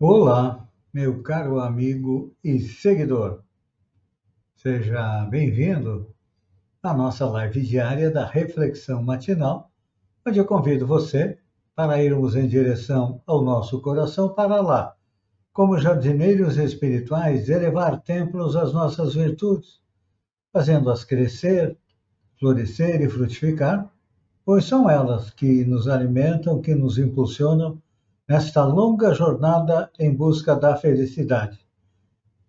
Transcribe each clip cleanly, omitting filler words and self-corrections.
Olá, meu caro amigo e seguidor. Seja bem-vindo à nossa live diária da Reflexão Matinal, onde eu convido você para irmos em direção ao nosso coração para lá, como jardineiros espirituais, elevar templos às nossas virtudes, fazendo-as crescer, florescer e frutificar, pois são elas que nos alimentam, que nos impulsionam nesta longa jornada em busca da felicidade.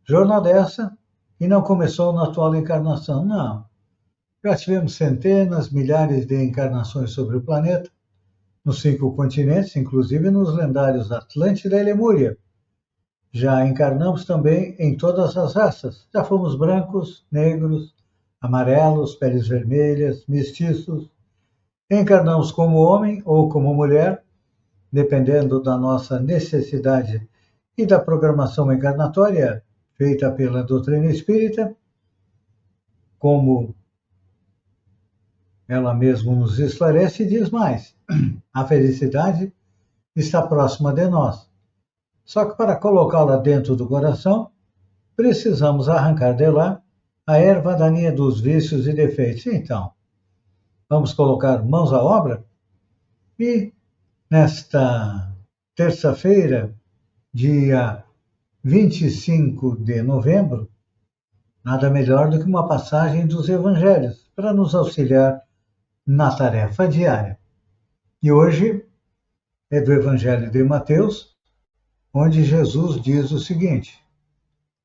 Jornada essa que não começou na atual encarnação, não. Já tivemos centenas, milhares de encarnações sobre o planeta, nos 5 continentes, inclusive nos lendários Atlântida e Lemúria. Já encarnamos também em todas as raças. Já fomos brancos, negros, amarelos, peles vermelhas, mestiços. Encarnamos como homem ou como mulher, dependendo da nossa necessidade e da programação encarnatória feita pela doutrina espírita, como ela mesma nos esclarece e diz mais: a felicidade está próxima de nós. Só que para colocá-la dentro do coração, precisamos arrancar de lá a erva daninha dos vícios e defeitos. Então, vamos colocar mãos à obra? E nesta terça-feira, dia 25 de novembro, nada melhor do que uma passagem dos evangelhos para nos auxiliar na tarefa diária. E hoje é do Evangelho de Mateus, onde Jesus diz o seguinte: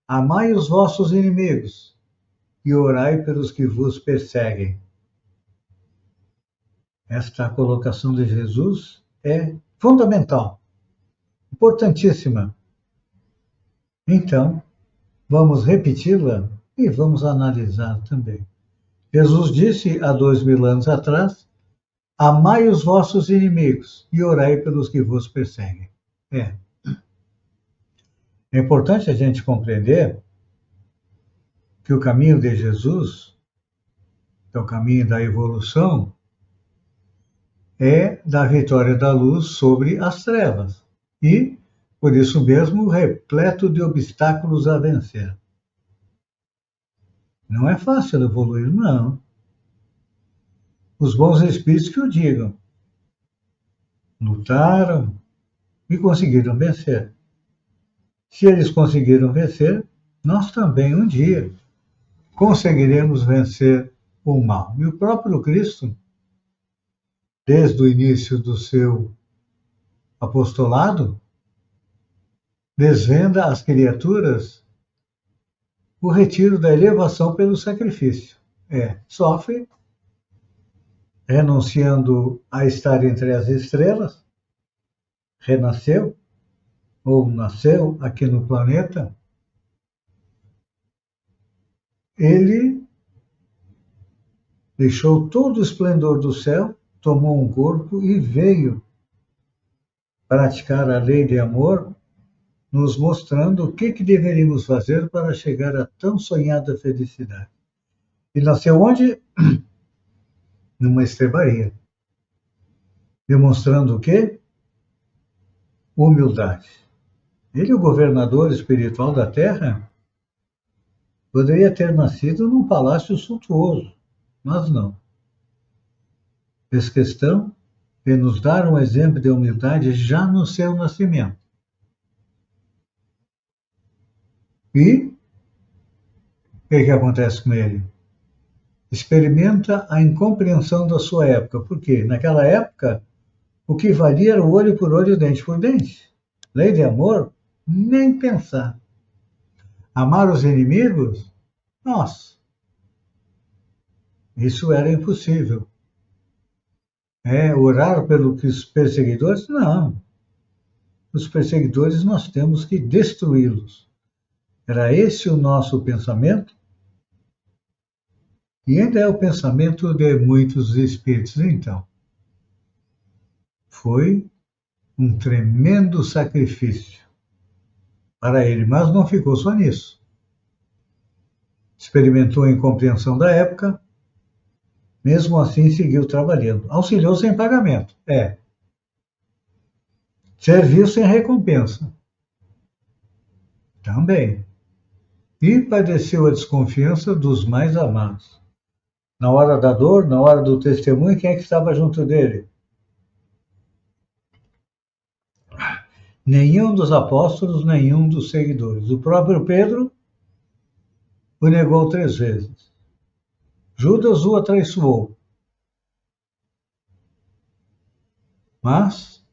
amai os vossos inimigos e orai pelos que vos perseguem. Esta colocação de Jesus é fundamental, importantíssima. Então, vamos repeti-la e vamos analisar também. Jesus disse há 2000 anos atrás: amai os vossos inimigos e orai pelos que vos perseguem. É importante a gente compreender que o caminho de Jesus, que é o caminho da evolução, é da vitória da luz sobre as trevas e, por isso mesmo, repleto de obstáculos a vencer. Não é fácil evoluir, não. Os bons espíritos que o digam. Lutaram e conseguiram vencer. Se eles conseguiram vencer, nós também um dia conseguiremos vencer o mal. E o próprio Cristo, desde o início do seu apostolado, desvenda às criaturas o retiro da elevação pelo sacrifício. Sofre, renunciando a estar entre as estrelas, renasceu, ou nasceu aqui no planeta. Ele deixou todo o esplendor do céu, tomou um corpo e veio praticar a lei de amor, nos mostrando o que deveríamos fazer para chegar a tão sonhada felicidade. E nasceu onde? Numa estrebaria. Demonstrando o quê? Humildade. Ele, o governador espiritual da Terra, poderia ter nascido num palácio suntuoso, mas não. Fez questão de nos dar um exemplo de humildade já no seu nascimento. E o que acontece com ele? Experimenta a incompreensão da sua época. Por quê? Naquela época, o que valia era o olho por olho, dente por dente. Lei de amor, nem pensar. Amar os inimigos? Nossa, isso era impossível. Orar pelos perseguidores? Não. Os perseguidores nós temos que destruí-los. Era esse o nosso pensamento? E ainda é o pensamento de muitos espíritos. Então, foi um tremendo sacrifício para ele, mas não ficou só nisso. Experimentou a incompreensão da época, mesmo assim seguiu trabalhando. Auxiliou sem pagamento. Serviu sem recompensa. Também. E padeceu a desconfiança dos mais amados. Na hora da dor, na hora do testemunho, quem é que estava junto dele? Nenhum dos apóstolos, nenhum dos seguidores. O próprio Pedro o negou 3 vezes. Judas o atraiçoou. Mas,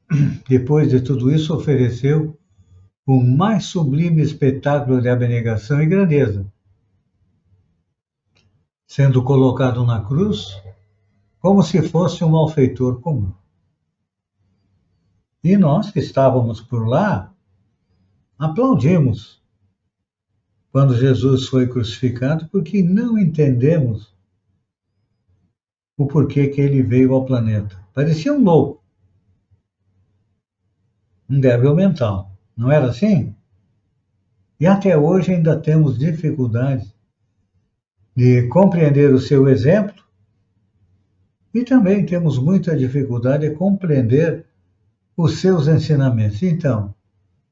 depois de tudo isso, ofereceu o mais sublime espetáculo de abnegação e grandeza, sendo colocado na cruz como se fosse um malfeitor comum. E nós que estávamos por lá, aplaudimos quando Jesus foi crucificado, porque não entendemos o porquê que ele veio ao planeta. Parecia um louco, um débil mental. Não era assim? E até hoje ainda temos dificuldade de compreender o seu exemplo e também temos muita dificuldade de compreender os seus ensinamentos. Então,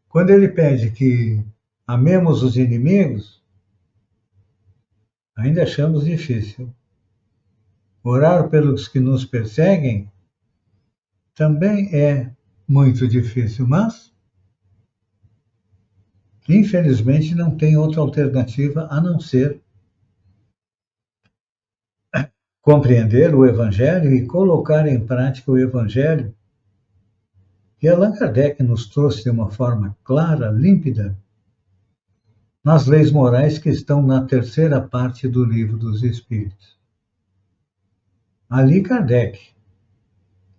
quando ele pede que amemos os inimigos, ainda achamos difícil. Orar pelos que nos perseguem também é muito difícil, mas infelizmente não tem outra alternativa a não ser compreender o Evangelho e colocar em prática o Evangelho que Allan Kardec nos trouxe de uma forma clara, límpida, nas leis morais que estão na terceira parte do Livro dos Espíritos. Ali Kardec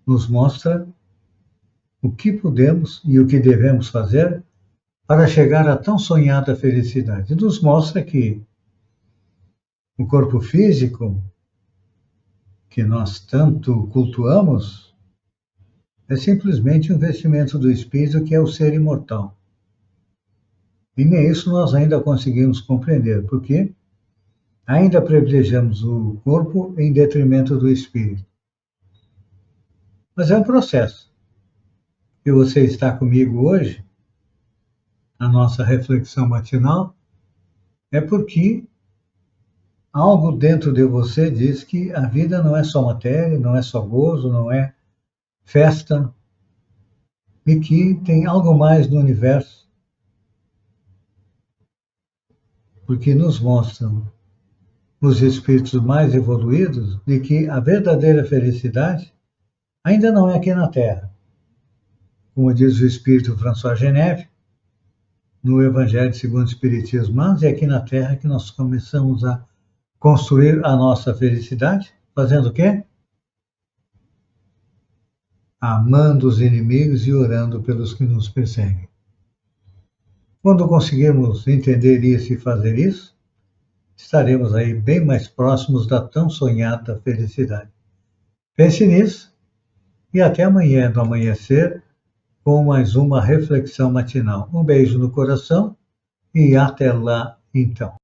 nos mostra o que podemos e o que devemos fazer para chegar à tão sonhada felicidade. Nos mostra que o corpo físico, que nós tanto cultuamos, é simplesmente um vestimento do espírito que é o ser imortal. E nem isso nós ainda conseguimos compreender, porque ainda privilegiamos o corpo em detrimento do espírito. Mas é um processo. E você está comigo hoje, na nossa reflexão matinal, é porque algo dentro de você diz que a vida não é só matéria, não é só gozo, não é festa, e que tem algo mais no universo, porque nos mostram os espíritos mais evoluídos de que a verdadeira felicidade ainda não é aqui na Terra. Como diz o espírito François Geneve, no Evangelho segundo o Espiritismo, mas é aqui na Terra que nós começamos a construir a nossa felicidade, fazendo o quê? Amando os inimigos e orando pelos que nos perseguem. Quando conseguirmos entender isso e fazer isso, estaremos aí bem mais próximos da tão sonhada felicidade. Pense nisso e até amanhã no amanhecer com mais uma reflexão matinal. Um beijo no coração e até lá então.